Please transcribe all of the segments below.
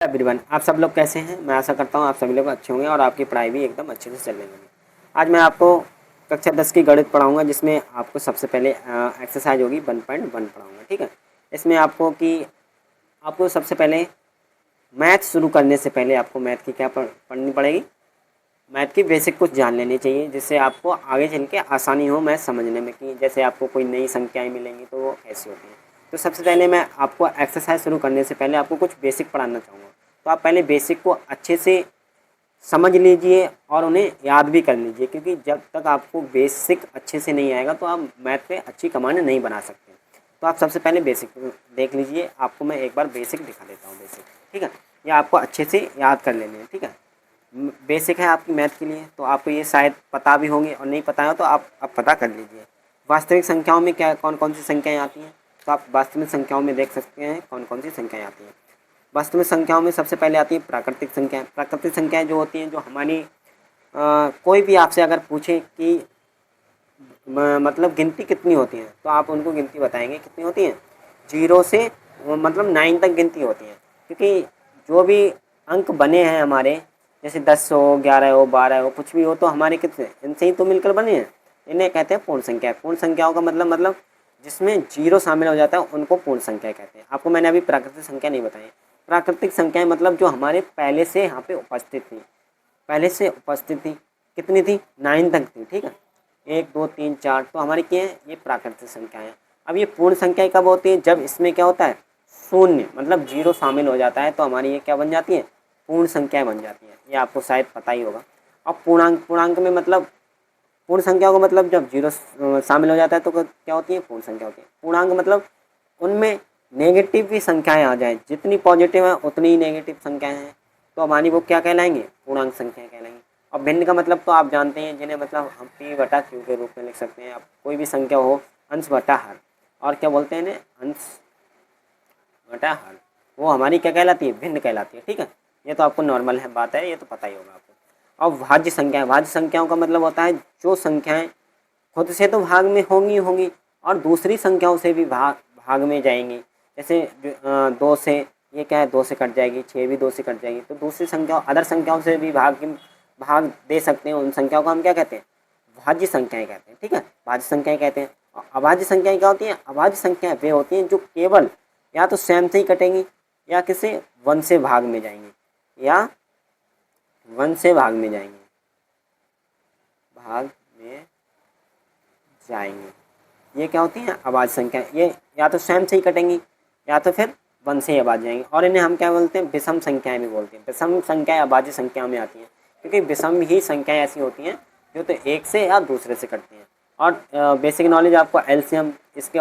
Everyone, आप सब लोग कैसे हैं? मैं आशा करता हूँ आप सभी लोग अच्छे होंगे और आपकी पढ़ाई भी एकदम अच्छे से चल रही होगी। आज मैं आपको कक्षा 10 की गणित पढ़ाऊंगा, जिसमें आपको सबसे पहले एक्सरसाइज होगी 1.1 पढ़ाऊंगा। ठीक है, इसमें आपको सबसे पहले मैथ शुरू करने से पहले आपको मैथ की क्या पढ़नी पड़ेगी। मैथ की बेसिक कुछ जान लेनी चाहिए, जिससे आपको आगे चल के आसानी हो मैथ समझने में, कि जैसे आपको कोई नई संख्याएं मिलेंगी तो वो कैसी होती हैं। तो सबसे पहले मैं आपको एक्सरसाइज शुरू करने से पहले आपको कुछ बेसिक पढ़ाना चाहूँगा। तो आप पहले बेसिक को अच्छे से समझ लीजिए और उन्हें याद भी कर लीजिए, क्योंकि जब तक आपको बेसिक अच्छे से नहीं आएगा तो आप मैथ पे अच्छी कमांड नहीं बना सकते। तो आप सबसे पहले बेसिक देख लीजिए। आपको मैं एक बार बेसिक दिखा देता हूँ। बेसिक, ठीक है, ये आपको अच्छे से याद कर लेने हैं। ठीक है, बेसिक है आपकी मैथ के लिए, तो आपको ये शायद पता भी होंगे, और नहीं पता हो तो आप अब पता कर लीजिए। वास्तविक संख्याओं में क्या कौन कौन सी संख्याएं आती हैं, तो आप वास्तविक संख्याओं में देख सकते हैं कौन कौन सी संख्याएं आती हैं। वास्तविक संख्याओं में सबसे पहले आती है प्राकृतिक संख्याएं। प्राकृतिक संख्याएं जो होती हैं, जो हमारी कोई भी आपसे अगर पूछे कि मतलब गिनती कितनी होती है, तो आप उनको गिनती बताएंगे कितनी होती हैं। 0 से मतलब 9 तक गिनती होती है, क्योंकि जो भी अंक बने हैं हमारे, जैसे 10 हो, 11 हो, 12 हो, कुछ भी हो, तो हमारे कितने इनसे ही तो मिलकर बने हैं। इन्हें कहते हैं पूर्ण संख्या। पूर्ण संख्याओं का मतलब जिसमें 0 शामिल हो जाता है उनको पूर्ण संख्या कहते हैं। आपको मैंने अभी प्राकृतिक संख्या नहीं बताई। प्राकृतिक संख्याएं मतलब जो हमारे पहले से यहाँ पे उपस्थित थी, पहले से उपस्थित थी। कितनी थी? 9 तक थी। ठीक है, 1 2 3 4, तो हमारी क्या है, ये प्राकृतिक संख्या है। अब ये पूर्ण संख्या कब होती है? जब इसमें क्या होता है, शून्य मतलब 0 शामिल हो जाता है, तो हमारी ये क्या बन जाती है, पूर्ण संख्याएं बन जाती हैं। ये आपको शायद पता ही होगा। अब पूर्णांक में मतलब पूर्ण संख्या को मतलब जब 0 शामिल हो जाता है तो क्या होती है, पूर्ण संख्या होती है। पूर्णांक मतलब उनमें नेगेटिव भी संख्याएं आ जाए, जितनी पॉजिटिव है उतनी ही नेगेटिव संख्याएं हैं, तो हमारी वो क्या कहलाएंगे, पूर्णांक संख्याएं कहलाएंगी। और भिन्न का मतलब तो आप जानते हैं, जिन्हें मतलब हम p/q के रूप में लिख सकते हैं। आप कोई भी संख्या हो, अंश बटा हर, और क्या बोलते हैं इन्हें, अंश बटा हर, वो हमारी क्या कहलाती है, भिन्न कहलाती है। ठीक है, ये तो आपको नॉर्मल है बात है, ये तो पता ही होगा आपको। और भाज्य संख्याएं, भाज्य संख्याओं का मतलब होता है जो संख्याएं खुद से तो भाग में होंगी और दूसरी संख्याओं से भी भाग में जाएंगी। जैसे 2 से, ये क्या है, 2 से कट जाएगी, 6 भी 2 से कट जाएगी, तो दूसरी संख्याओं अदर संख्याओं से भी भाग दे सकते हैं। उन संख्याओं को हम क्या कहते हैं, भाज्य संख्याएं कहते हैं। ठीक है, भाज्य संख्याएं कहते हैं। और अभाज्य संख्याएं क्या होती हैं? अभाज्य संख्याएं वे होती हैं जो केवल या तो स्वयं से ही कटेंगी, या किसी वन से भाग में जाएंगी, या वन से भाग में जाएंगे, भाग में जाएंगे। ये क्या होती हैं, अभाज्य संख्या। ये या तो स्वयं से ही कटेंगी, या तो फिर वन से ही अभाज्य जाएंगी। और इन्हें हम क्या बोलते हैं, विषम संख्याएं भी बोलते हैं। विषम संख्याएं अभाज्य संख्याओं में आती हैं, क्योंकि विषम ही संख्याएं ऐसी होती हैं जो तो एक से या दूसरे से कटती हैं। और बेसिक नॉलेज आपको एलसीएम, इसके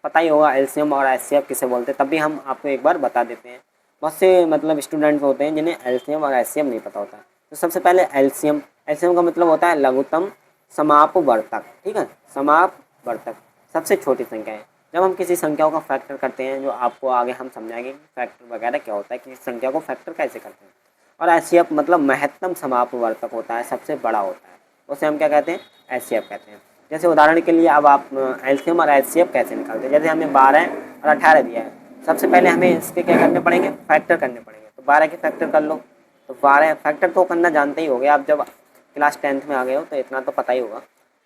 पता ही होगा, एलसीएम और एचसीएफ किसे बोलते हैं, तब भी हम आपको एक बार बता देते हैं। बहुत से मतलब स्टूडेंट होते हैं जिन्हें एलसीएम और एचसीएफ नहीं पता होता। तो सबसे पहले एलसीएम, एलसीएम का मतलब होता है लघुत्तम समापवर्तक। ठीक है, समापवर्तक सबसे छोटी संख्या है। जब हम किसी संख्याओं का फैक्टर करते हैं, जो आपको आगे हम समझाएंगे कि फैक्टर वगैरह क्या होता है, किसी संख्या को फैक्टर कैसे करते हैं। और एचसीएफ मतलब महत्तम समापवर्तक होता है, सबसे बड़ा होता है, उसे हम क्या कहते हैं, एचसीएफ कहते हैं। जैसे उदाहरण के लिए अब आप एलसीएम और एचसीएफ कैसे निकालते हैं। जैसे हमें 12 और 18 दिया है, सबसे पहले हमें इसके क्या करने पड़ेंगे, फैक्टर करने पड़ेंगे। तो 12 के फैक्टर कर लो, तो 12 फैक्टर तो करना जानते ही होगे आप, जब क्लास 10th में आ गए हो तो इतना तो पता ही होगा।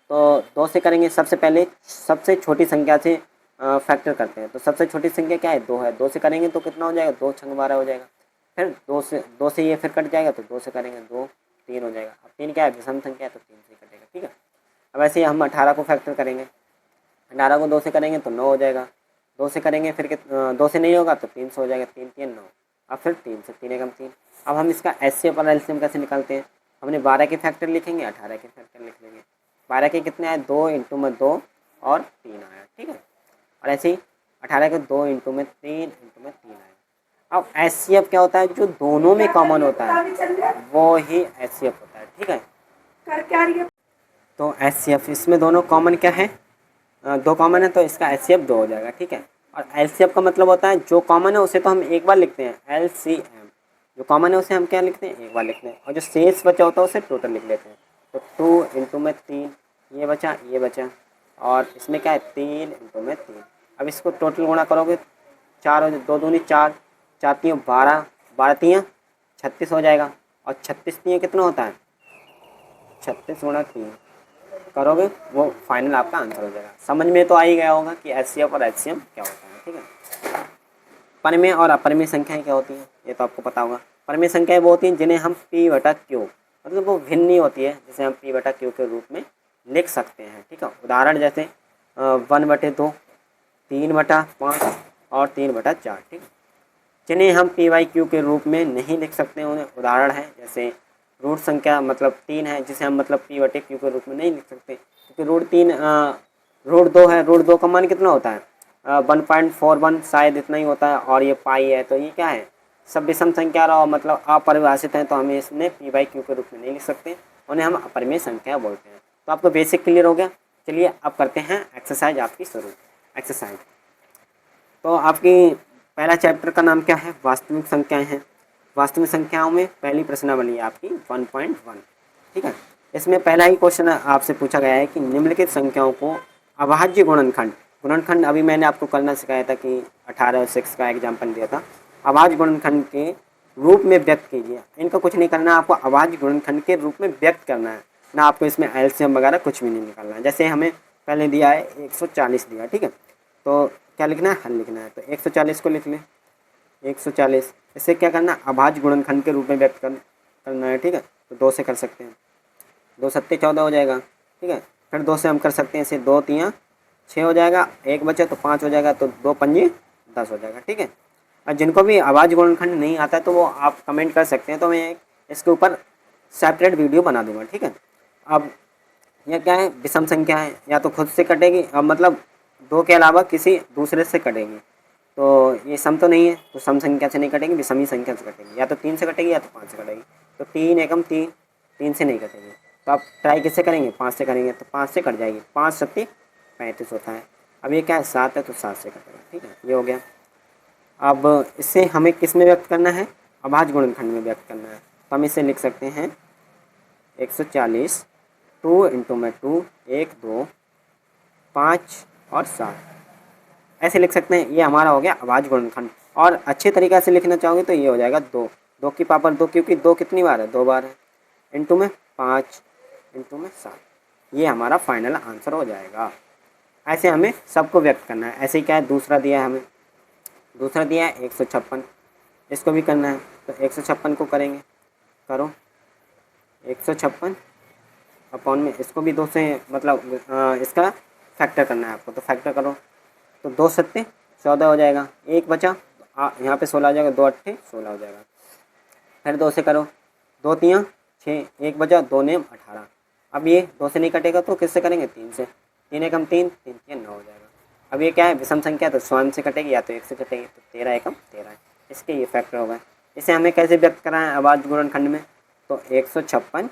तो 2 से करेंगे, सबसे पहले सबसे छोटी संख्या से फैक्टर करते हैं। तो सबसे छोटी संख्या क्या है, 2 है। 2 से करेंगे तो कितना हो जाएगा, 2 छंग 12 हो जाएगा। फिर 2 से ये फिर कट जाएगा, तो 2 से करेंगे 2 3 हो जाएगा। अब 3 क्या है, विषम संख्या है, तो 3 से कटेगा। ठीक है, अब ऐसे ही हम 18 को फैक्टर करेंगे। 18 को 2 से करेंगे तो 9 हो जाएगा। 2 से करेंगे फिर 2 से नहीं होगा तो 3 से हो जाएगा, 3 3 9। अब फिर 3 से 3 एकम 3। अब हम इसका एचसीएफ और एलसीएम कैसे निकालते हैं। हमने 12 के फैक्टर लिखेंगे, 18 के फैक्टर लिख लेंगे। 12 के कितने आए, 2 इंटू में 2 और 3 आया। ठीक है, और ऐसे ही 18 के 2 इंटू में 3 इंटू में 3 आया। अब एचसीएफ क्या होता है, जो दोनों में कॉमन होता है वो ही एचसीएफ होता है। ठीक है, तो एचसीएफ इसमें दोनों कॉमन क्या है, 2 कॉमन है, तो इसका एचसीएफ 2 हो जाएगा। ठीक है, और एलसीएफ का मतलब होता है जो कॉमन है उसे तो हम एक बार लिखते हैं, एलसीएम जो कॉमन है उसे हम क्या लिखते हैं, एक बार लिखते हैं, और जो शेष बचा होता है उसे टोटल लिख लेते हैं। तो 2 इंटू में 3, ये बचा, और इसमें क्या है, 3 इंटू में 3। अब इसको टोटल गुणा करोगे, 4 हो, 2 दूनी 4, 4 3 12, 12 तियाँ 36 हो जाएगा। और 36 तियाँ कितना होता है? 36 गुणा 3 करोगे वो फाइनल आपका आंसर हो जाएगा। समझ में तो आ ही गया होगा कि एचसीएफ और एचसीएम क्या होता है। ठीक है, परिमेय और अपरिमेय संख्याएं क्या होती हैं ये तो आपको पता होगा। परिमेय संख्याएं वो होती हैं जिन्हें हम p बटा क्यू, मतलब वो भिन्न नहीं होती है, जिसे हम p बटा क्यू के रूप में लिख सकते हैं। ठीक है, उदाहरण जैसे 1/2, 3/5 और 3/4। ठीक है, जिन्हें हम पी बाई क्यू के रूप में नहीं लिख सकते उन्हें उदाहरण है जैसे रूट संख्या मतलब 3 है, जिसे हम मतलब p बटे क्यू के रूप में नहीं लिख सकते, क्योंकि रूट 2 है। रूट 2 का मान कितना होता है? 1.41 शायद इतना ही होता है, और ये पाई है, तो ये क्या है? सब विषम संख्या और मतलब अपरिभाषित हैं, तो हमें इसमें p बाई क्यू के रूप में नहीं लिख सकते, उन्हें हम अपरिमेय संख्या बोलते हैं। तो आपको बेसिक क्लियर हो गया। चलिए अब करते हैं एक्सरसाइज आपकी शुरू। एक्सरसाइज तो आपकी पहला चैप्टर का नाम क्या है? वास्तविक संख्याएं हैं। वास्तविक संख्याओं में पहली प्रश्नावली है आपकी 1.1। ठीक है, इसमें पहला ही क्वेश्चन आपसे पूछा गया है कि निम्नलिखित संख्याओं को अभाज्य गुणनखंड, गुणनखंड अभी मैंने आपको करना सिखाया था कि 18 और 6 का एग्जाम्पल दिया था, अभाज्य गुणनखंड के रूप में व्यक्त कीजिए। इनका कुछ नहीं करना है, आपको अभाज्य गुणनखंड के रूप में व्यक्त करना है ना, आपको इसमें एलसीएम वगैरह कुछ भी नहीं निकालना है। जैसे हमें पहले दिया है 140 दिया। ठीक है, तो क्या लिखना है? हल लिखना है। तो 140 को लिख लें, 140। इसे क्या करना है? अभाज्य गुणनखंड के रूप में व्यक्त करना है। ठीक है, तो 2 से कर सकते हैं, 2 सत्ते 14 हो जाएगा। ठीक है, फिर 2 से हम कर सकते हैं इसे, 2 तियाँ 6 हो जाएगा, 1 बचा तो 5 हो जाएगा, तो 2 पंजे 10 हो जाएगा। ठीक है, और जिनको भी अभाज्य गुणनखंड नहीं आता है तो वो आप कमेंट कर सकते हैं, तो मैं इसके ऊपर सेपरेट वीडियो बना दूंगा। ठीक है, अब यह क्या है? विषम संख्या है, या तो खुद से कटेगी, अब मतलब 2 के अलावा किसी दूसरे से कटेगी, तो ये सम तो नहीं है, तो सम संख्या से नहीं कटेगी, विषमी संख्या से कटेगी, या तो 3 से कटेगी या तो 5 से कटेगी। तो 3 एकम 3, 3 से नहीं कटेगी, तो आप ट्राई किससे करेंगे? 5 से करेंगे, तो 5 से कट जाएगी। 5 सत्ती 35 होता है। अब ये क्या है? 7 है, तो 7 से कटेगा। ठीक है, ये हो गया। अब इससे हमें किस में व्यक्त करना है? अभाज्य गुणनखंड में व्यक्त करना है, तो हम इसे लिख सकते हैं 140 2 इंटू में 2 1 2 5 और 7, ऐसे लिख सकते हैं। ये हमारा हो गया अभाज्य गुणनखंड। और अच्छे तरीक़े से लिखना चाहोगे तो ये हो जाएगा 2, 2 की पावर 2, क्योंकि 2 कितनी बार है? 2 बार है, इंटू में 5 इंटू में 7, ये हमारा फाइनल आंसर हो जाएगा। ऐसे हमें सबको व्यक्त करना है। ऐसे ही क्या है? दूसरा दिया है हमें, दूसरा दिया है 156, इसको भी करना है, तो 156 को करेंगे, करो 156 अपॉन में इसको भी 2 से मतलब इसका फैक्टर करना है आपको, तो फैक्टर करो, तो 2 सत्ते 14 हो जाएगा, 1 बचा, यहाँ पे 16 हो जाएगा, 2 अट्ठे 16 हो जाएगा। फिर 2 से करो, 2 तियाँ 6, 1 बचा, 2 नेम 18। अब ये 2 से नहीं कटेगा तो किससे करेंगे? 3 से, 3 एकम 3, 3 तियाँ 9 हो जाएगा। अब ये क्या है? विषम संख्या, तो स्वयं से कटेगी या तो 1 से कटेगी, तो 13 एकम 13 है, इसके ये फैक्टर हो गए। इसे हमें कैसे व्यक्त करना है अभाज्य गुणनखंड में? तो 156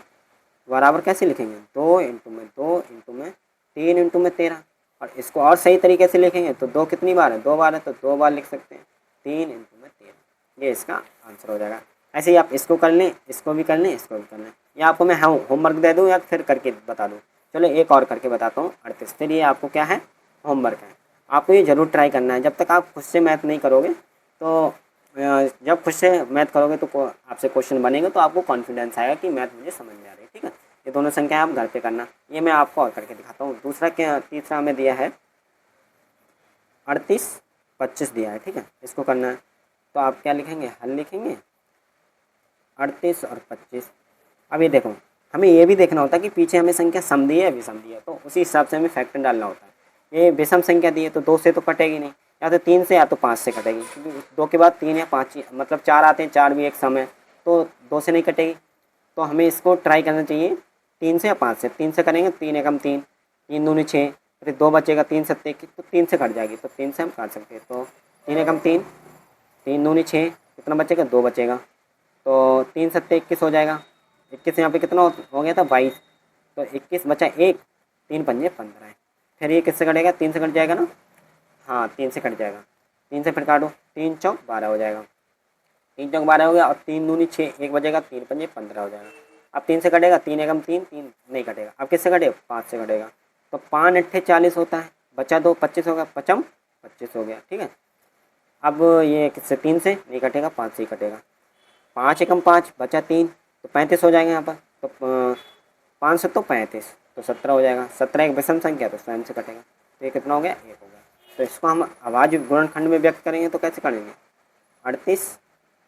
बराबर कैसे लिखेंगे? 2 इंटू में 2 इंटू में 3 इंटू में 13। और इसको और सही तरीके से लिखेंगे तो 2 कितनी बार है? 2 बार है, तो 2 बार लिख सकते हैं, 3 इंटू में 13, ये इसका आंसर हो जाएगा। ऐसे ही आप इसको कर लें, इसको भी कर लें, इसको भी कर लें, या आपको मैं होमवर्क दे दूँ या फिर करके बता दूँ? चलो एक और करके बताता हूँ। 38, फिर ये आपको क्या है? होमवर्क है, आपको ये ज़रूर ट्राई करना है। जब तक आप खुद से मैथ नहीं करोगे, तो जब खुद से मैथ करोगे तो आपसे क्वेश्चन बनेंगे, तो आपको कॉन्फिडेंस आएगा कि मैथ मुझे समझ में आ रही है। ठीक है, ये दोनों संख्या आप घर पे करना। ये मैं आपको और करके दिखाता हूँ। दूसरा क्या, तीसरा हमें दिया है 38 25 दिया है। ठीक है, इसको करना है, तो आप क्या लिखेंगे? हल लिखेंगे 38 और 25। अब ये देखो, हमें ये भी देखना होता है कि पीछे हमें संख्या सम दी है विषम दी है, तो उसी हिसाब से हमें फैक्टर डालना होता है। ये विषम संख्या दी है तो 2 से तो कटेगी नहीं, या तो 3 से या तो 5 से कटेगी, क्योंकि 2 के बाद 3 या 5 मतलब 4 आते हैं, 4 भी एक सम है, तो 2 से नहीं कटेगी। तो हमें इसको ट्राई करना चाहिए 3 से या 5 से। 3 से करेंगे, 3 एकम 3, 3 दूनी 6, फिर 2 बचेगा, 3 सत्ते की, तो 3 से कट जाएगी, तो 3 से हम काट सकते हैं। तो 3 एकम 3, 3 दूनी 6, कितना बचेगा? 2 बचेगा, तो 3 सत्ते 21 हो जाएगा। 21 यहाँ पे कितना हो गया था? 22, तो 21 बचा 1, 3 पंजे 15 है। फिर ये किससे कटेगा? 3 से कट जाएगा ना? हाँ, 3 से कट जाएगा, 3 से फिर काटो, 3 चौक 12 हो जाएगा, 3 चौक 12 हो गया, और 3 दूनी 6, 1 बचेगा, 3 पंजे 15 हो जाएगा। अब 3 से कटेगा, 3 एकम 3, 3 नहीं कटेगा। अब किससे कटेगा? 5 से कटेगा, तो 5 अट्ठे 40 होता है, बचा 2 25 होगा, 25 हो गया। ठीक है, अब ये किससे? 3 से नहीं कटेगा, 5 से ही कटेगा, 5 एकम 5 बचा 3, तो 35 हो जाएंगे यहाँ पर। तो 5 से तो 35, तो 17 हो जाएगा। 17 एक विषम संख्या तो स्वयं से कटेगा, तो ये कितना हो गया, 1 हो गया। तो इसको हम अभाज्य गुणनखंड में व्यक्त करेंगे तो कैसे करेंगे, 38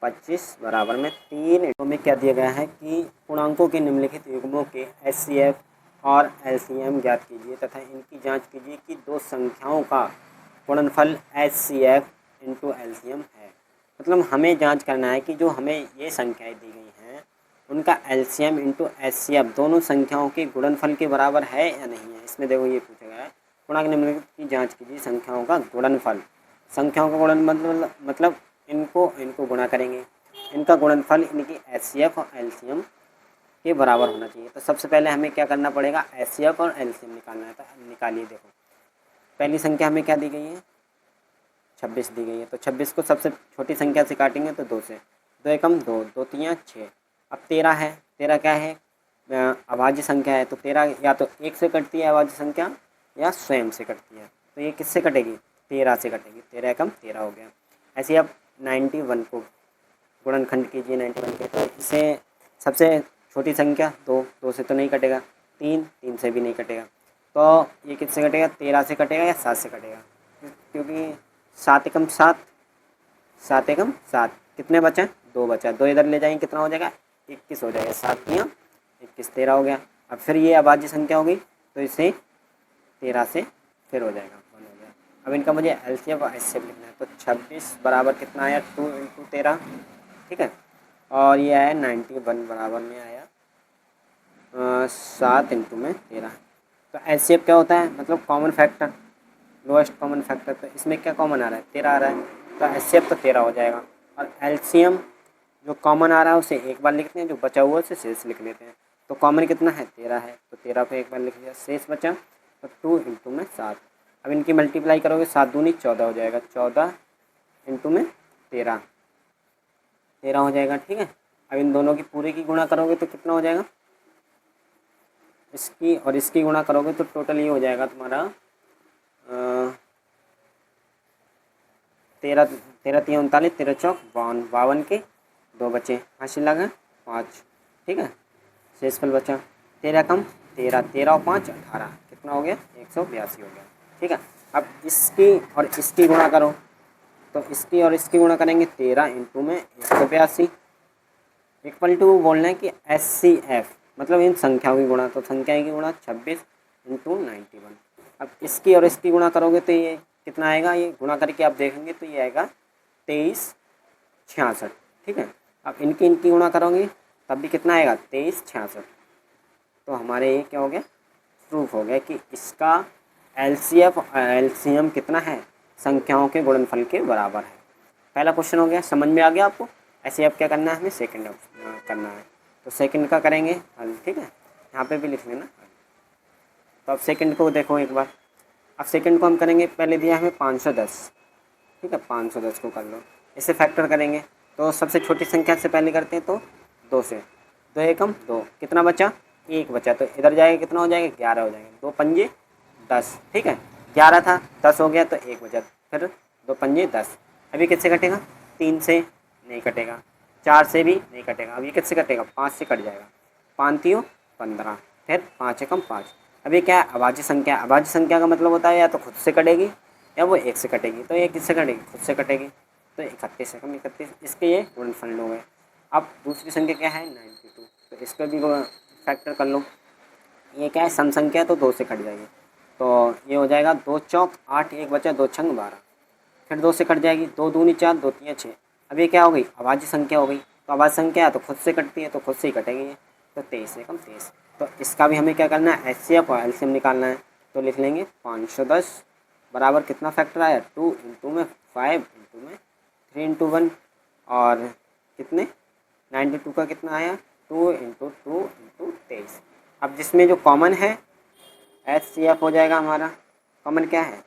25 बराबर में 3 में क्या दिया गया है कि पूर्णांकों के निम्नलिखित युग्मों के HCF और LCM ज्ञात कीजिए तथा इनकी जांच कीजिए कि दो संख्याओं का गुणनफल HCF इंटू LCM है। मतलब हमें जांच करना है कि जो हमें ये संख्याएं दी गई हैं उनका LCM इंटू HCF दोनों संख्याओं के गुणनफल के बराबर है या नहीं है। इसमें देखो ये पूछा गया है, पूर्णांक निम्नलिखित की जांच कीजिए संख्याओं का गुणनफल। संख्याओं का गुणनफल मतलब इनको गुणा करेंगे, इनका गुणनफल इनकी HCF और LCM के बराबर होना चाहिए। तो सबसे पहले हमें क्या करना पड़ेगा, HCF और LCM निकालना है। तो निकालिए। देखो पहली संख्या हमें क्या दी गई है, 26 दी गई है। तो 26 को सबसे छोटी संख्या से काटेंगे तो 2 से, 2 एकम 2, 2 तियाँ 6। अब 13 है, 13 क्या है, अभाज्य संख्या है। तो 13 या तो 1 से कटती है अभाज्य संख्या या स्वयं से कटती है। तो ये किससे कटेगी, 13 से कटेगी। 13 एकम 13 हो गया। ऐसे अब 91 को गुणनखंड कीजिए 91 के। तो इससे सबसे छोटी संख्या 2, 2 से तो नहीं कटेगा, 3, 3 से भी नहीं कटेगा। तो ये किससे कटेगा, 13 से कटेगा या 7 से कटेगा, क्योंकि 7 एकम 7, 7 एकम 7 कितने बचे, 2 बचा। 2 इधर ले जाएंगे कितना हो जाएगा, 21 हो जाएगा। 7 तियाँ 21, 13 हो गया। अब फिर ये अभाज्य संख्या हो गई तो इसे 13 से फिर हो जाएगा 1 हो गया। अब इनका मुझे LCM और HCF लिखना है। तो 26 बराबर कितना आया, 2 इंटू 13, ठीक है। और ये आया 91 बराबर में आया 7 इंटू में 13। तो HCF क्या होता है, मतलब common factor, lowest common factor. तो इसमें क्या कॉमन आ रहा है, 13 आ रहा है। तो HCF तो 13 हो जाएगा। और LCM जो कॉमन आ रहा है उसे एक बार लिखते हैं, जो बचा हुआ उसे शेष लिख लेते हैं। तो कॉमन कितना है, 13 है। तो 13 को एक बार लिख लिया, शेष बचा तो 2 इंटू में 7। अब इनकी मल्टीप्लाई करोगे, 7 दूनी 14 हो जाएगा। 14 इंटू में 13, 13 हो जाएगा, ठीक है। अब इन दोनों की पूरे की गुणा करोगे तो कितना हो जाएगा, इसकी और इसकी गुणा करोगे तो टोटल ये हो जाएगा तुम्हारा 13 13 3 39, 13 चौक 52, 52 के 2 बचे, हासिल लगा 5, ठीक है। शेषफल बचा 13 कम 13, 13 और 5 18, कितना हो गया, 182 हो गया, ठीक है। अब इसकी और इसकी गुणा करो, तो इसकी और इसकी गुणा करेंगे 13 इंटू में 182 इक्वल टू बोलना है कि HCF मतलब इन संख्याओं की गुणा। तो संख्याएं की गुणा 26 इंटू 91। अब इसकी और इसकी गुणा करोगे तो ये कितना आएगा, ये गुणा करके आप देखेंगे तो ये आएगा 2366, ठीक है। अब इनकी इनकी गुणा करोगे तब भी कितना आएगा, 2366। तो हमारे ये क्या हो गया, प्रूफ हो गया कि इसका LCF और LCM कितना है, संख्याओं के गुणनफल के बराबर है। पहला क्वेश्चन हो गया, समझ में आ गया आपको। ऐसे अब क्या करना है, हमें सेकंड करना है। तो सेकंड का करेंगे हल, ठीक है। यहाँ पे भी लिख लेना। तो अब सेकंड को देखो एक बार। अब सेकंड को हम करेंगे, पहले दिया हमें 510, ठीक है। 510 को कर लो, इसे फैक्टर करेंगे। तो सबसे छोटी संख्या से पहले करते हैं, तो 2 से, 2 एकम 2, कितना बचा, 1 बचा। तो इधर जाएगा कितना हो जाएगा, 11 हो जाएगा। 2 पंजे 10, ठीक है। 11 था, 10 हो गया तो 1 बचा, फिर 2 पंजे 10। अभी किससे कटेगा, 3 से नहीं कटेगा, 4 से भी नहीं कटेगा। अब ये किससे कटेगा, 5 से कट जाएगा। 5 तियो 15, फिर 5 एकम 5। अभी क्या है, अभाज्य संख्या। अभाज्य संख्या का मतलब होता है या तो खुद से कटेगी या वो 1 से कटेगी। तो ये किससे कटेगी, खुद से कटेगी। तो 31 एकम 31, इसके ये गुणनफल हो गए। अब दूसरी संख्या क्या है, 92। तो इसका भी फैक्टर कर लो। ये क्या है, सम संख्या, तो 2 से कट जाएगी। तो ये हो जाएगा 2 चौक 8, 1 बचा, 2 छंग 12, फिर 2 से कट जाएगी। 2 दूनी 4, 2 तियाँ 6। अब ये क्या हो गई, अभाज्य संख्या हो गई। तो अभाज्य संख्या है तो खुद से कटती है, तो खुद से ही कटेगी ये। तो 23 एकम 23। तो इसका भी हमें क्या करना है, HCF और LCM निकालना है। तो लिख लेंगे 510 बराबर कितना फैक्टर आया, 2 इंटू में 5 इंटू में 3 इंटू 1 और कितने 92 का कितना आया, 2 इंटू 2 इंटू 23। अब जिसमें जो कॉमन है HCF हो जाएगा हमारा। कॉमन क्या है,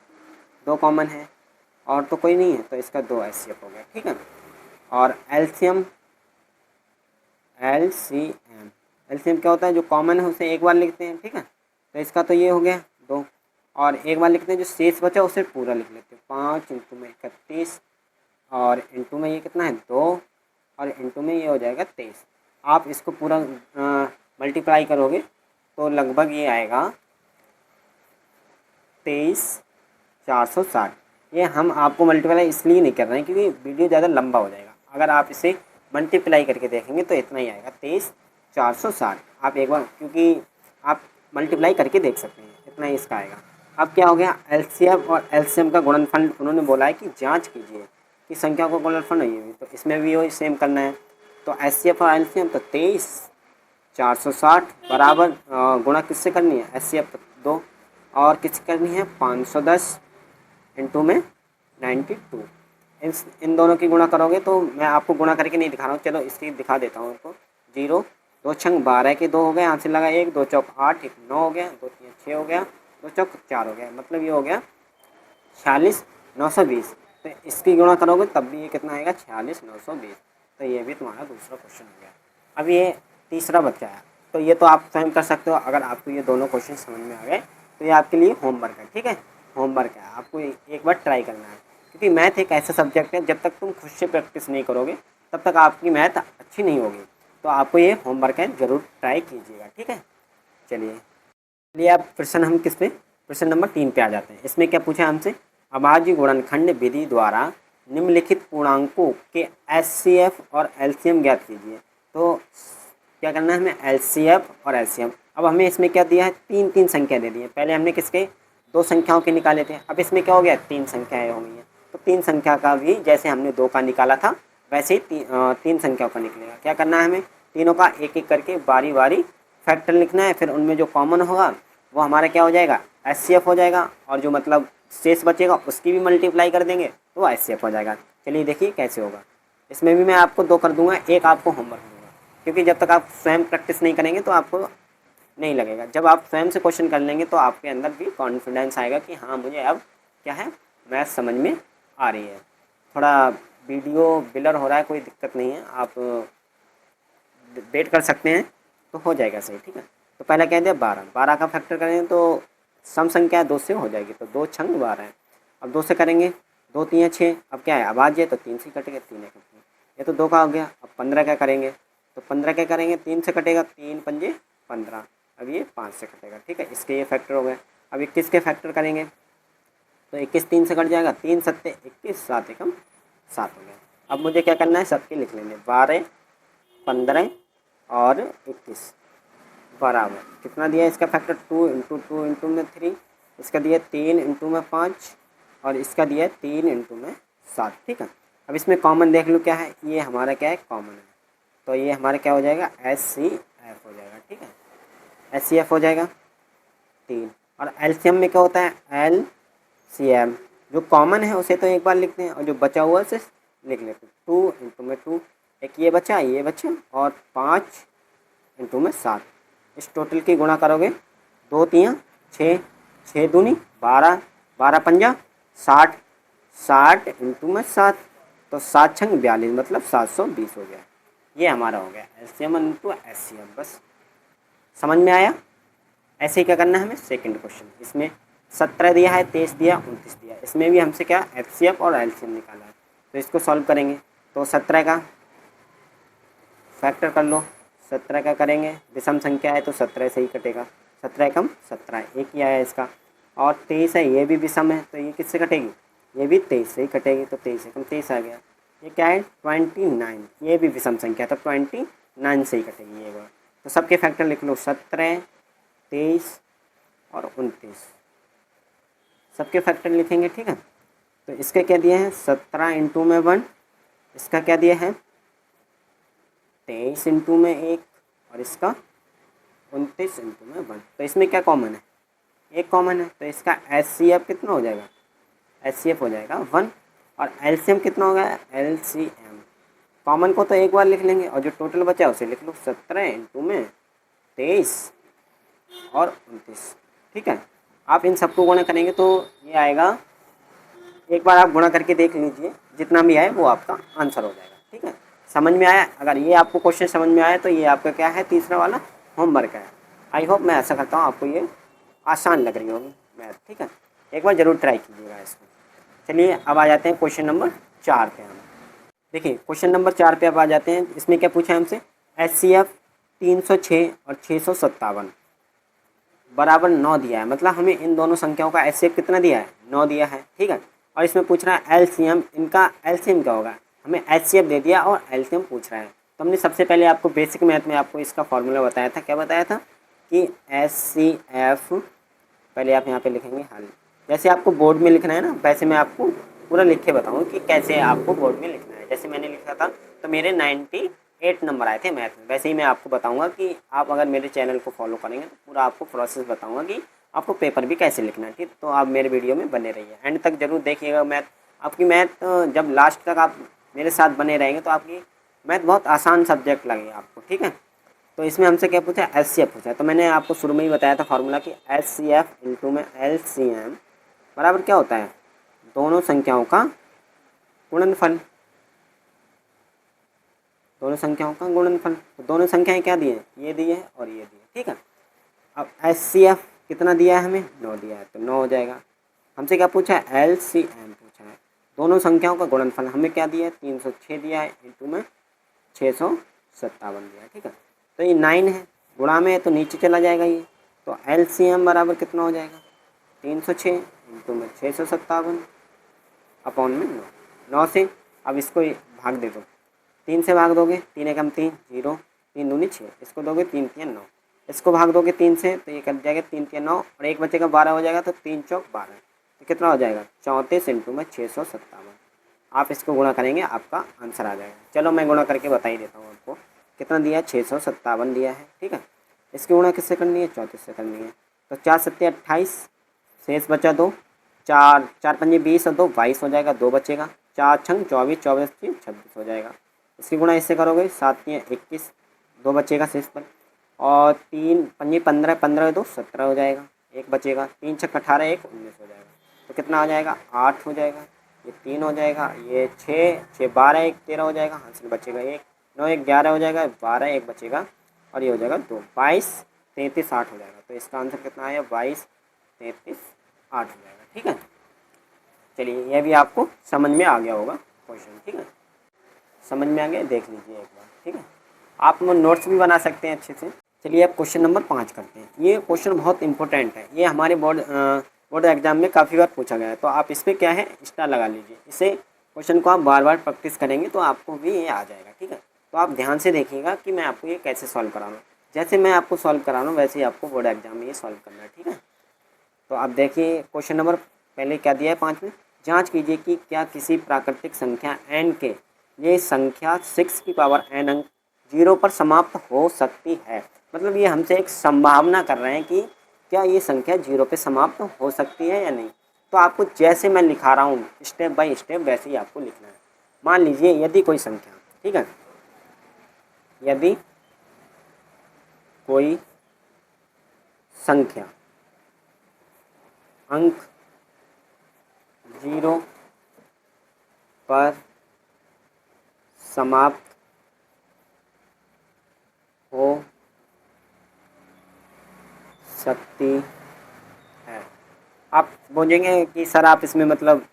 2 कॉमन है और तो कोई नहीं है, तो इसका 2 HCF हो गया, ठीक है। और LCM क्या होता है, जो कॉमन है उसे एक बार लिखते हैं, ठीक है। तो इसका तो ये हो गया 2, और एक बार लिखते हैं, जो शेष बचा उसे पूरा लिख लेते हैं। 5 इंटू में 31 और इंटू में ये कितना है 2 और इंटू में ये हो जाएगा 23। आप इसको पूरा मल्टीप्लाई करोगे तो लगभग ये आएगा 23,460। ये हम आपको मल्टीप्लाई इसलिए नहीं कर रहे हैं क्योंकि वीडियो ज़्यादा लंबा हो जाएगा। अगर आप इसे मल्टीप्लाई करके देखेंगे तो इतना ही आएगा 23,460। आप एक बार क्योंकि आप मल्टीप्लाई करके देख सकते हैं, इतना ही इसका आएगा। अब क्या हो गया, एलसीएम और एलसीएम का गुणनफल उन्होंने बोला है कि जांच कीजिए कि संख्या को गुणनफल नहीं हुई, तो इसमें भी वही सेम करना है। तो एचसीएफ और एलसीएम तो 23,460 बराबर गुणा किससे करनी है, एचसीएफ 2 और किससे करनी है 510 इंटू में 92। इन दोनों की गुणा करोगे तो मैं आपको गुणा करके नहीं दिखा रहा हूँ, चलो इसकी दिखा देता हूँ आपको। 0 2 छंग 12 के 2 हो गए, यहाँ से लगा 1 2 चौक 8 1 9 हो गया, 2 3 6 हो गया, 2 चौक 4 हो गया, मतलब ये हो गया 46,920। तो इसकी गुणा करोगे तब भी ये कितना आएगा 46,920। तो ये भी तुम्हारा दूसरा क्वेश्चन हो गया। अब ये तीसरा बच्चा है, तो ये तो आप स्वयं कर सकते हो। अगर आपको ये दोनों क्वेश्चन समझ में आ गए तो ये आपके लिए होमवर्क है, ठीक है। होमवर्क है, आपको एक बार ट्राई करना है, क्योंकि मैथ एक ऐसा सब्जेक्ट है जब तक तुम खुद से प्रैक्टिस नहीं करोगे तब तक आपकी मैथ अच्छी नहीं होगी। तो आपको ये होमवर्क है, ज़रूर ट्राई कीजिएगा, ठीक है। चलिए आप प्रश्न हम किस पे, प्रश्न नंबर 3 पे आ जाते हैं। इसमें क्या पूछा हमसे, अभाज्य गुणनखंड विधि द्वारा निम्नलिखित पूर्णांकों के एचसीएफ और एलसीएम ज्ञात कीजिए। तो क्या करना है हमें, एलसीएफ और एलसीएम। अब हमें इसमें क्या दिया है, 3 संख्या दे दी है। पहले हमने किसके 2 संख्याओं के निकाले थे, अब इसमें क्या हो गया 3 संख्याएँ हो गई हैं। तो 3 संख्या का भी जैसे हमने 2 का निकाला था वैसे ही 3 संख्याओं का निकलेगा। क्या करना है हमें, तीनों का एक एक करके बारी बारी फैक्टर लिखना है, फिर उनमें जो कॉमन होगा वो हमारा क्या हो जाएगा एचसीएफ हो जाएगा, और जो मतलब शेष बचेगा उसकी भी मल्टीप्लाई कर देंगे तो वो एचसीएफ हो जाएगा। चलिए देखिए कैसे होगा। इसमें भी मैं आपको 2 कर दूंगा, एक आपको होमवर्क दूंगा, क्योंकि जब तक आप स्वयं प्रैक्टिस नहीं करेंगे तो आपको नहीं लगेगा। जब आप स्वयं से क्वेश्चन कर लेंगे तो आपके अंदर भी कॉन्फिडेंस आएगा कि हाँ मुझे अब क्या है मैथ समझ में आ रही है। थोड़ा वीडियो ब्लर हो रहा है, कोई दिक्कत नहीं है, आप वेट कर सकते हैं तो हो जाएगा सही, ठीक है। तो पहला कह दिया 12 का फैक्टर करेंगे तो सम संख्या 2 से हो जाएगी, तो 2 छंग 12 है। अब 2 से करेंगे 2 3 6, अब क्या है अभाज्य, तो 3 से कटेगा 3 कटेगा, ये तो 2 का हो गया। अब 15 का करेंगे तो 15 क्या करेंगे 3 से कटेगा, 3 पंजे 15, अब ये 5 से कटेगा, ठीक है। इसके ये फैक्टर हो गए। अब 21 के फैक्टर करेंगे तो 21 3 से कट जाएगा, 3 सत्ते 21 7 एकम 7 हो गया। अब मुझे क्या करना है सबके लिख लेंगे, 12 15 और 21 बराबर कितना दिया इसका फैक्टर 2 इंटू 2 इंटू में 3, इसका दिया 3 इंटू में 5 और इसका दिया 3 इंटू में 7, ठीक है। अब इसमें कॉमन देख लो क्या है, ये हमारा क्या है कॉमन है, तो ये हमारा क्या हो जाएगा एचसीएफ हो जाएगा, ठीक है। एचसीएफ हो जाएगा 3। और एलसीएम में क्या होता है एलसीएम, जो कॉमन है उसे तो एक बार लिखते हैं और जो बचा हुआ उसे लिख लेते हैं। 2 इंटू में 2, एक ये बचा और 5 इंटू में 7। इस टोटल की गुणा करोगे 2 3 6 6 दूनी 12 12 पंजा 60 60 इंटू में 7, तो 7 छंग 42 मतलब 720 हो गया। ये हमारा हो गया एलसीएम इंटू एचसीएफ। बस समझ में आया। ऐसे ही क्या करना है हमें सेकंड क्वेश्चन, इसमें 17 दिया है 23 दिया 29 दिया, इसमें भी हमसे क्या एचसीएफ और एलसीएम निकाला है। तो इसको सॉल्व करेंगे तो 17 का फैक्टर कर लो, 17 का करेंगे विषम संख्या है तो 17 से ही कटेगा, 17 कम 17 एक ही आया इसका, और 23 है ये भी विषम है तो ये किससे कटेगी, ये भी 23 से ही कटेगी, तो 23 कम 23 आ गया। ये क्या है 29, ये भी विषम संख्या तो 29 से ही कटेगी ये बार। तो सबके फैक्टर लिख लो 17 23 और 29, सबके फैक्टर लिखेंगे, ठीक है। तो इसके क्या दिए हैं 17 इंटू में 1, इसका क्या दिया है 23 इंटू में 1 और इसका 29 इंटू में 1। तो इसमें क्या कॉमन है, एक कॉमन है, तो इसका एचसीएफ कितना हो जाएगा, एचसीएफ हो जाएगा 1, और एलसीएम कितना होगा एलसीएम। कॉमन को तो एक बार लिख लेंगे और जो टोटल बचा उसे लिख लो 17 इंटू में 23 और 29, ठीक है। आप इन सबको गुणा करेंगे तो ये आएगा, एक बार आप गुणा करके देख लीजिए, जितना भी आए वो आपका आंसर हो जाएगा, ठीक है। समझ में आया। अगर ये आपको क्वेश्चन समझ में आया तो ये आपका क्या है तीसरा वाला होमवर्क है। आई होप मैं ऐसा करता हूँ आपको ये आसान लग रही होगी मैथ, ठीक है। एक बार ज़रूर ट्राई कीजिएगा इसको। चलिए अब आ जाते हैं क्वेश्चन नंबर 4 पे हम। देखिए क्वेश्चन नंबर 4 पे आप आ जाते हैं। इसमें क्या पूछा है हमसे, HCF 306 और 657 बराबर 9 दिया है। मतलब हमें इन दोनों संख्याओं का HCF कितना दिया है, 9 दिया है, ठीक है। और इसमें पूछ रहा है LCM, इनका LCM क्या होगा, हमें HCF दे दिया और LCM पूछ रहा है। तो हमने सबसे पहले आपको बेसिक मैथ में आपको इसका फॉर्मूला बताया था। क्या बताया था कि HCF, पहले आप यहाँ पे लिखेंगे हल, जैसे आपको बोर्ड में लिखना है ना वैसे मैं आपको पूरा लिख के बताऊँ कि कैसे आपको बोर्ड में लिखना है। जैसे मैंने लिखा था तो मेरे 98 नंबर आए थे मैथ में, वैसे ही मैं आपको बताऊंगा कि आप अगर मेरे चैनल को फॉलो करेंगे तो पूरा आपको प्रोसेस बताऊंगा कि आपको पेपर भी कैसे लिखना है, ठीक। तो आप मेरे वीडियो में बने रहिए, एंड तक जरूर देखिएगा मैथ। आपकी मैथ जब लास्ट तक आप मेरे साथ बने रहेंगे तो आपकी मैथ बहुत आसान सब्जेक्ट लगेगा आपको, ठीक है। तो इसमें हमसे क्या पूछा, HCF पूछा। तो मैंने आपको शुरू में ही बताया था फार्मूला कि HCF इंटू में LCM बराबर क्या होता है, दोनों संख्याओं का गुणनफल, दोनों संख्याओं का गुणनफल। तो दोनों संख्याएं क्या दी है, ये दी है और ये दी है, ठीक है। अब HCF कितना दिया है, हमें 9 दिया है, तो 9 हो जाएगा। हमसे क्या पूछा है, LCM पूछा है, दोनों संख्याओं का गुणनफल हमें क्या दिया है, 306 दिया है, इंटू में 657 दिया है, ठीक है। तो ये 9 है, गुणा में है तो नीचे चला जाएगा ये। तो LCM बराबर कितना हो जाएगा, 306 इंटू में 657 अपॉन में 9 से। अब इसको भाग दे दो, 3 से भाग दोगे, 3 एकम 3 0, 3 दूनी 6, इसको दोगे 3 3 9, इसको भाग दोगे 3 से तो ये कट जाएगा 3 3 9 और एक बचेगा 12 हो जाएगा, तो 3 चौक 12, तो कितना हो जाएगा 34 इंटू में 657। आप इसको गुणा करेंगे आपका आंसर आ जाएगा। चलो मैं गुणा करके बता ही देता हूँ आपको कितना दिया है, 657 दिया है, ठीक है। इसकी गुणा किससे करनी है, 34 से करनी है। तो 4 सत्ते 28, शेष बचा 2, 4 4 पंजे 20 और 2 22 हो जाएगा, 2 बचेगा, 4 छंग 24, 24 26 हो जाएगा। इसकी गुणा इससे करोगे 7 3 21, 2 बचेगा शेष पर, और 3 पंजे 15, 15 2 17 हो जाएगा, 1 बचेगा, 3 छक 18, 1 19 हो जाएगा। तो कितना आ जाएगा, 8 हो जाएगा, ये 3 हो जाएगा, ये 6 6 12, 1 13 हो जाएगा, हासिल बचेगा 1, 9 1 11 हो जाएगा, 12 1 बचेगा और ये हो जाएगा 2, 22 33 8 हो जाएगा। तो इसका आंसर कितना आया, 22 33 8 हो जाएगा, ठीक है। चलिए यह भी आपको समझ में आ गया होगा क्वेश्चन, ठीक है। समझ में आ गया, देख लीजिए एक बार, ठीक है। आप नोट्स भी बना सकते हैं अच्छे से। चलिए अब क्वेश्चन नंबर 5 करते हैं। ये क्वेश्चन बहुत इंपॉर्टेंट है, ये हमारे बोर्ड एग्जाम में काफ़ी बार पूछा गया है, तो आप इस पर क्या है स्टार लगा लीजिए। इसे क्वेश्चन को आप बार बार प्रैक्टिस करेंगे तो आपको भी ये आ जाएगा, ठीक है। तो आप ध्यान से देखिएगा कि मैं आपको ये कैसे सॉल्व करा रहा हूँ। जैसे मैं आपको सॉल्व करा रहा हूँ वैसे ही आपको बोर्ड एग्जाम में ये सॉल्व करना है, ठीक है। तो आप देखिए क्वेश्चन नंबर पहले क्या दिया है 5 में, जांच कीजिए कि क्या किसी प्राकृतिक संख्या n के ये संख्या 6 की पावर n अंक 0 पर समाप्त हो सकती है। मतलब ये हमसे एक संभावना कर रहे हैं कि क्या ये संख्या 0 पे समाप्त हो सकती है या नहीं। तो आपको जैसे मैं लिखा रहा हूँ स्टेप बाय स्टेप वैसे ही आपको लिखना है। मान लीजिए यदि कोई संख्या, ठीक है, यदि कोई संख्या अंक 0 पर समाप्त हो सकती है। आप बोलेंगे कि सर आप इसमें मतलब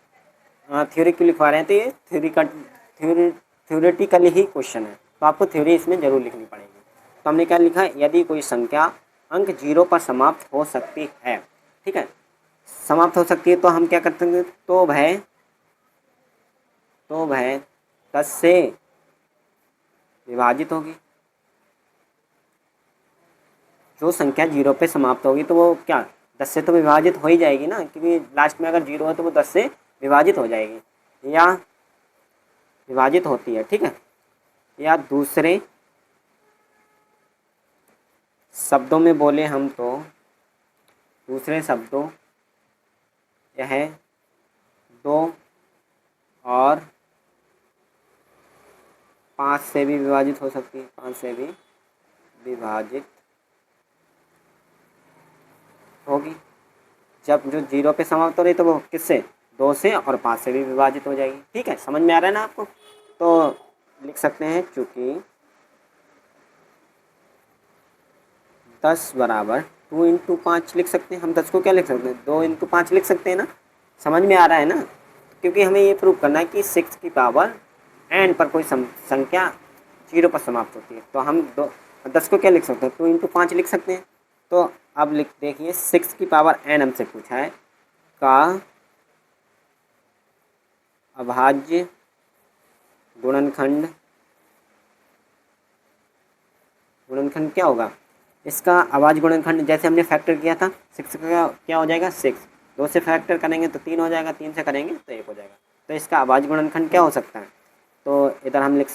थ्योरी क्यों लिखवा रहे हैं, तो ये थ्योरेटिकली ही क्वेश्चन है, तो आपको थ्योरी इसमें ज़रूर लिखनी पड़ेगी। तो हमने क्या लिखा है, यदि कोई संख्या अंक 0 पर समाप्त हो सकती है, ठीक है, समाप्त हो सकती है तो हम क्या करते हैं, तो वह 10 से विभाजित होगी। जो संख्या 0 पे समाप्त होगी तो वो क्या 10 से तो विभाजित हो ही जाएगी ना, क्योंकि लास्ट में अगर 0 है तो वो 10 से विभाजित हो जाएगी या विभाजित होती है, ठीक है। या दूसरे शब्दों में बोले हम तो दूसरे शब्दों यह 2 और 5 से भी विभाजित हो सकती है, 5 से भी विभाजित होगी। जब जो 0 पे समाप्त हो रही तो वो किससे, 2 से और 5 से भी विभाजित हो जाएगी, ठीक है। समझ में आ रहा है ना आपको। तो लिख सकते हैं चूँकि 10 बराबर 2 इंटू 5 लिख सकते हैं हम। 10 को क्या लिख सकते हैं, 2 इंटू 5 लिख सकते हैं ना। समझ में आ रहा है ना, क्योंकि हमें ये प्रूव करना है कि 6 की पावर एन पर कोई संख्या 0 पर समाप्त होती है, तो हम 10 को क्या लिख सकते हैं, 2 इंटू 5 लिख सकते हैं। तो अब लिख देखिए 6 की पावर n हमसे पूछा है का अभाज्य गुणनखंड क्या होगा, इसका अभाज्य गुणनखंड जैसे हमने फैक्टर किया था 6 का क्या हो जाएगा 6, 2 से फैक्टर करेंगे तो 3 हो जाएगा, 3 से करेंगे तो 1 हो जाएगा। तो इसका अभाज्य गुणनखंड क्या हो सकता है, तो इधर हम लिख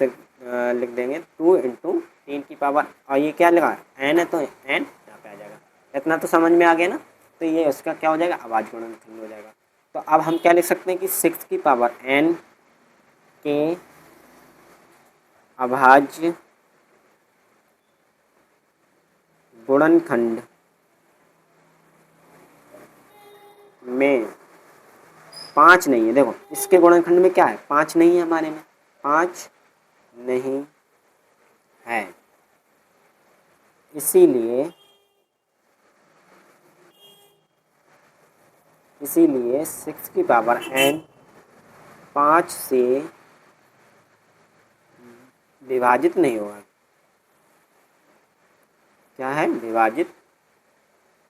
देंगे 2 इंटू 3 की पावर, और ये क्या लगा n है तो n यहाँ पे आ जाएगा। इतना तो समझ में आ गया ना, तो ये उसका क्या हो जाएगा अभाज्य गुणनखंड हो जाएगा। तो अब हम क्या लिख सकते हैं कि 6 की पावर n के अभाज्य गुणनखंड में 5 नहीं है। देखो इसके गुणनखंड में क्या है, 5 नहीं है, हमारे में 5 नहीं है, इसीलिए 6 की पावर n 5 से विभाजित नहीं होगा। क्या है, विभाजित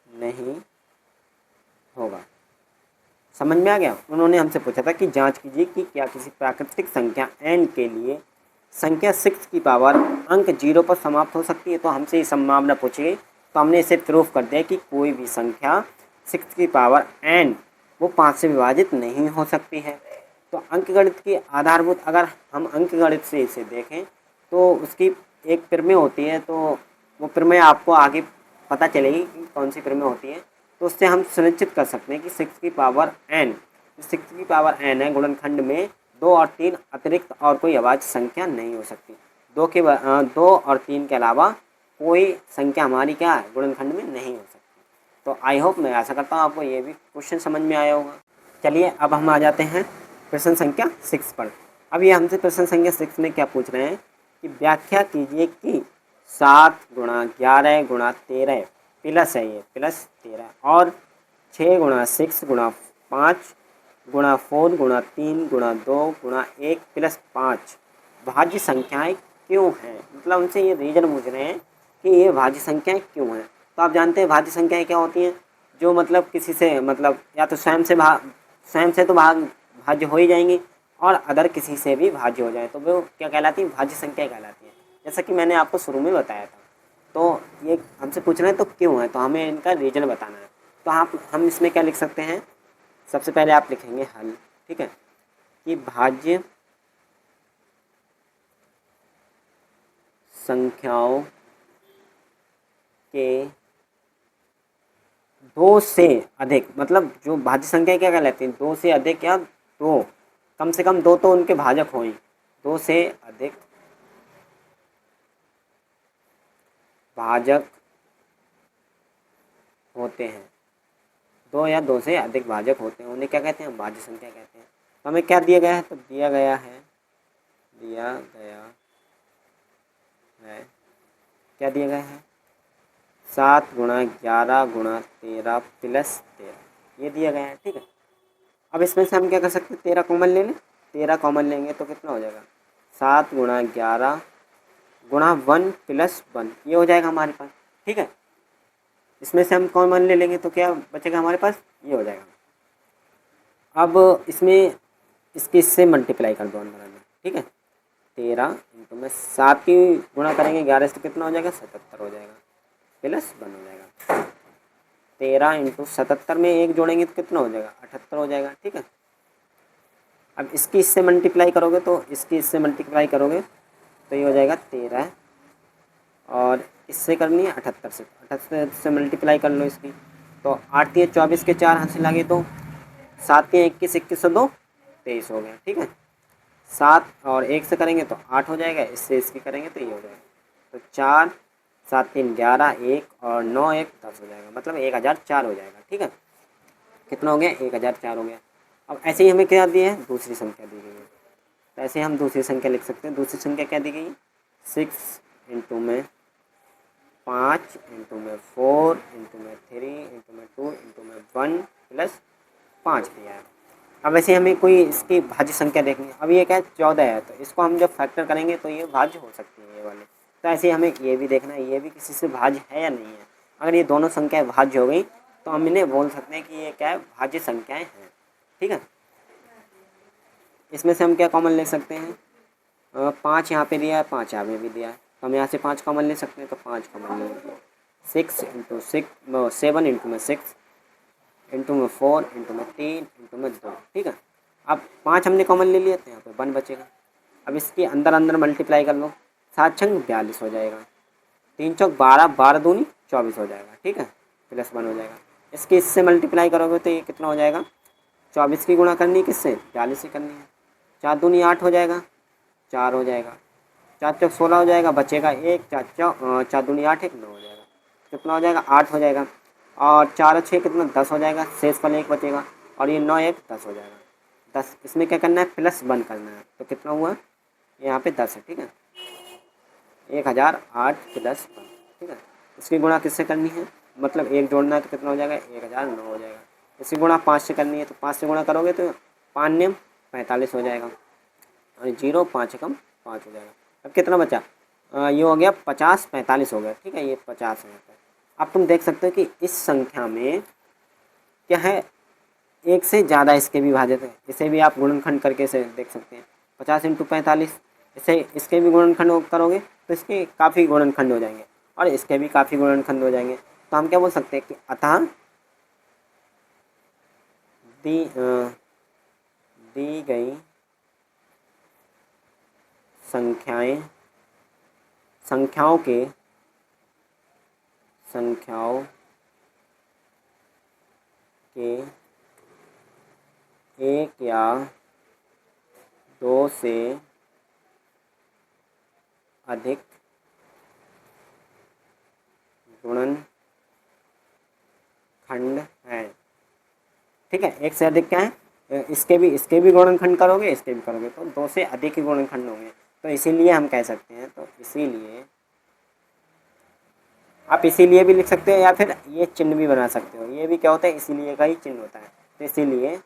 नहीं होगा। समझ में आ गया। उन्होंने हमसे पूछा था कि जांच कीजिए कि क्या किसी प्राकृतिक संख्या n के लिए संख्या 6 की पावर अंक 0 पर समाप्त हो सकती है। तो हमसे ये संभावना पूछी गई, तो हमने इसे प्रूफ कर दिया कि कोई भी संख्या 6 की पावर n वो 5 से विभाजित नहीं हो सकती है। तो अंकगणित की आधारभूत, अगर हम अंकगणित से इसे देखें तो उसकी एक प्रमेय होती है, तो वो प्रमेय आपको आगे पता चलेगी कि कौन सी प्रमेय होती है। तो उससे हम सुनिश्चित कर सकते हैं कि 6 की पावर n, 6 की पावर n है, गुणनखंड में 2 और 3 अतिरिक्त और कोई अभाज्य संख्या नहीं हो सकती। 2 और 3 के अलावा कोई संख्या हमारी क्या है, गुणनखंड में नहीं हो सकती। तो आई होप, मैं आशा करता हूँ आपको ये भी क्वेश्चन समझ में आया होगा। चलिए अब हम आ जाते हैं प्रश्न संख्या 6 पर। अब ये हमसे प्रश्न संख्या 6 में क्या पूछ रहे हैं कि व्याख्या कीजिए कि 7 गुणा 11 गुणा 13 प्लस है, ये प्लस 13 और 6 गुणा 6 गुणा 5 गुणा 4 गुणा 3 गुणा 2 गुणा 1 प्लस 5 भाज्य संख्याएं क्यों हैं। मतलब उनसे ये रीजन पूछ रहे हैं कि ये भाज्य संख्याएं क्यों हैं। तो आप जानते हैं भाज्य संख्याएं क्या होती हैं, जो मतलब किसी से मतलब या तो स्वयं से तो भाज्य हो ही जाएंगी, और अदर किसी से भी भाज्य हो जाए तो वो क्या कहलाती है, भाज्य संख्या कहलाती है। जैसा कि मैंने आपको शुरू में बताया था। तो ये हमसे पूछ रहे हैं तो क्यों है, तो हमें इनका रीजन बताना है। तो हम इसमें क्या लिख सकते हैं, सबसे पहले आप लिखेंगे हल, ठीक है, कि भाज्य संख्याओं के 2 से अधिक, मतलब जो भाज्य संख्या क्या कहलाती है, 2 से अधिक या 2, कम से कम 2 तो उनके भाजक हों, 2 से अधिक भाजक होते हैं, 2 या 2 से अधिक भाजक होते हैं, उन्हें क्या कहते हैं, भाज्य संख्या कहते हैं। तो हमें क्या दिया गया है, तो दिया गया है क्या दिया गया है, 7 गुणा 11 गुणा 13 प्लस 13, ये दिया गया है, ठीक है। अब इसमें से हम क्या कर सकते हैं, 13 कॉमन ले लें, 13 कॉमन लेंगे तो कितना हो जाएगा, 7 गुणा 11 गुणा 1 प्लस 1, ये हो जाएगा हमारे पास, ठीक है। इसमें से हम कॉमन ले लेंगे तो क्या बचेगा हमारे पास, ये हो जाएगा। अब इसमें इससे मल्टीप्लाई कर दो अंदर में, ठीक है। 13 इंटू में 7 की गुणा करेंगे 11 से तो कितना हो जाएगा, 77 हो जाएगा, प्लस 1 हो जाएगा। 13 इंटू 77 में 1 जोड़ेंगे तो कितना हो जाएगा, 78 हो जाएगा, ठीक है। अब इसकी इससे मल्टीप्लाई करोगे तो इसकी इससे मल्टीप्लाई करोगे तो ये हो जाएगा 13, और इससे करनी है 78 से, 78 से मल्टीप्लाई कर लो इसकी, तो 8 या 24 के 4 हासिल आ गए, तो 7 या 21 21 2 23 हो गया, ठीक है। 7 और 1 से करेंगे तो 8 हो जाएगा, इससे इसकी करेंगे तो ये हो जाएगा, तो 4 7 3 11 1 और 9 1 10 हो जाएगा, मतलब 1004 हो जाएगा, ठीक है। कितना हो गया, 1004 हो गया। अब ऐसे ही हमें क्या दिया है, दूसरी संख्या दी गई है, तो ऐसे हम दूसरी संख्या लिख सकते हैं। दूसरी संख्या क्या दी गई है, 6 इंटू में 5 इंटू में 4 इंटू में 3 इंटू में 2 इंटू में 1 प्लस 5 दिया है। अब ऐसे हमें कोई इसकी भाज्य संख्या देखनी है। अब ये क्या है 14 है, तो इसको हम जब फैक्टर करेंगे तो ये भाज्य हो सकती है ये वाले। तो ऐसे हमें ये भी देखना है ये भी किसी से भाज्य है या नहीं है। अगर ये दोनों संख्याएं भाज्य हो गई तो हम इन्हें बोल सकते हैं कि ये क्या है भाज्य संख्याएं हैं। ठीक है, इसमें से हम क्या कॉमन ले सकते हैं, 5 यहाँ पे दिया है, 5 यहाँ पे भी दिया है, तो हम यहाँ से 5 कॉमन ले सकते हैं, तो 5 कॉमन ले लेंगे। 6 इंटू 6 7 इंटू में 6 इंटू में 4 इंटू में 3 इंटू में 2। ठीक है, अब 5 हमने कॉमन ले लिया तो यहाँ पे 1 बचेगा। अब इसके अंदर अंदर मल्टीप्लाई कर लो, 7 छंग 42 हो जाएगा, 3 चौक 12, 12 दूनी 24 हो जाएगा। ठीक है, प्लस 1 हो जाएगा। इसके इससे मल्टीप्लाई करोगे तो ये कितना हो जाएगा, 24 की गुणा करनी है किससे, 42 से करनी है। 4 दूनी 8 हो जाएगा, 4 हो जाएगा, 4 चौक 16 हो जाएगा, बचेगा 1, 4 दूनी 8, 1 9 हो जाएगा। कितना हो जाएगा, 8 हो जाएगा। और 4 और 6 कितना 10 हो जाएगा, शेष फल 1 बचेगा, और ये 9 1 10 हो जाएगा। 10 इसमें क्या करना है, प्लस 1 करना है, तो कितना हुआ, यहाँ पे 10 है। ठीक है, 1008 प्लस 1। ठीक है, इसकी गुणा किससे करनी है, मतलब 1 जोड़ना है तो कितना हो जाएगा, 1009 हो जाएगा। इसकी गुणा 5 से करनी है, तो 5 से गुणा करोगे तो 5 नियम 45 हो जाएगा, और 0 5 एकम 5 हो जाएगा। अब कितना बचा, ये हो गया 50, 45 हो गया। ठीक है, ये 50 है। अब तुम देख सकते हो कि इस संख्या में क्या है, एक से ज़्यादा इसके भी विभाजित है। इसे भी आप गुणनखंड करके से देख सकते हैं, 50 इंटू 45, इसे इसके भी गुणनखंड करोगे तो इसके काफ़ी गुणनखंड हो जाएंगे, और इसके भी काफ़ी गुणनखंड हो जाएंगे। तो हम क्या बोल सकते हैं कि अतः दी गई संख्याओं के एक या दो से अधिक गुणनखंड है। ठीक है, एक से अधिक क्या है, इसके भी गुणनखंड करोगे, इसके भी करोगे, तो 2 से अधिक ही गुणनखंड होंगे। तो इसीलिए हम कह सकते हैं, तो इसीलिए आप इसीलिए भी लिख सकते हो, या फिर ये चिन्ह भी बना सकते हो। ये भी क्या होता है, इसीलिए का ही चिन्ह होता है। तो इसीलिए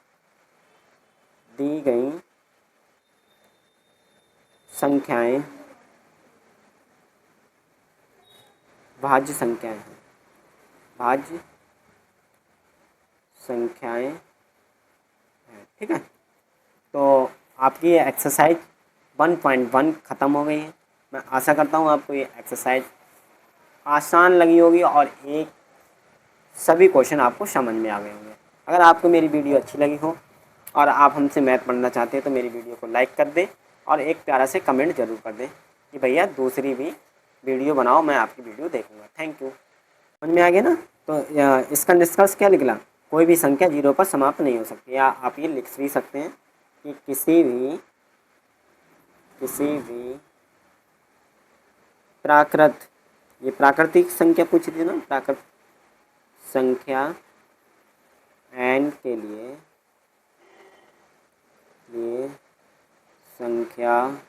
दी गई संख्याएं भाज्य संख्याएं हैं, भाज्य संख्याएं हैं। ठीक है, तो आपकी ये एक्सरसाइज 1.1 ख़त्म हो गई है। मैं आशा करता हूँ आपको ये एक्सरसाइज आसान लगी होगी, और एक सभी क्वेश्चन आपको समझ में आ गए होंगे। अगर आपको मेरी वीडियो अच्छी लगी हो और आप हमसे मैथ पढ़ना चाहते हैं तो मेरी वीडियो को लाइक कर दें, और एक प्यारा से कमेंट ज़रूर कर दें कि भैया दूसरी भी वीडियो बनाओ, मैं आपकी वीडियो देखूँगा। Thank you. समझ में आ गया ना। तो इसका निष्कर्ष क्या निकला, कोई भी संख्या 0 पर समाप्त नहीं हो सकती। या आप ये लिख भी सकते हैं कि किसी भी प्राकृत, ये प्राकृतिक संख्या पूछी थी ना, प्राकृत संख्या n के लिए ये संख्या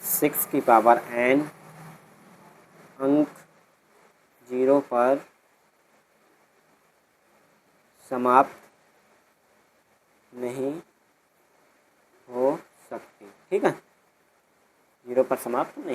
6 की पावर n अंक 0 पर समाप्त नहीं हो सकती। ठीक है, 0 पर समाप्त नहीं।